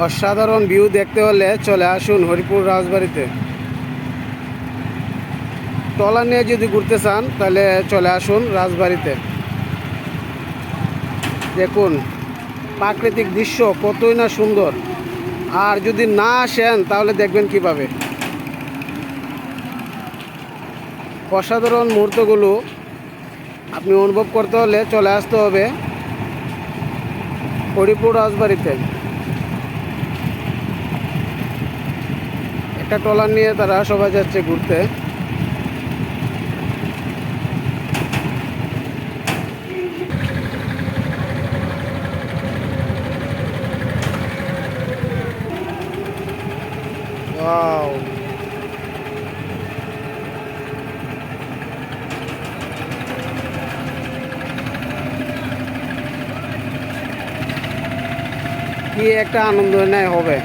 অসাধারণ ভিউ দেখতে হলে চলে আসুন হরিপুর রাজবাড়িতে। ট্রলার নিয়ে যদি ঘুরতে চান তাহলে চলে আসুন রাজবাড়িতে। দেখুন প্রাকৃতিক দৃশ্য কতই না সুন্দর, আর যদি না আসেন তাহলে দেখবেন কিভাবে। অসাধারণ মুহূর্তগুলো আপনি অনুভব করতে হলে চলে আসতে হবে হরিপুর রাজবাড়িতে। একটা ট্রলার নিয়ে তারা সবাই যাচ্ছে ঘুরতে। ওয়াও, কি একটা আনন্দ নেয় হবে।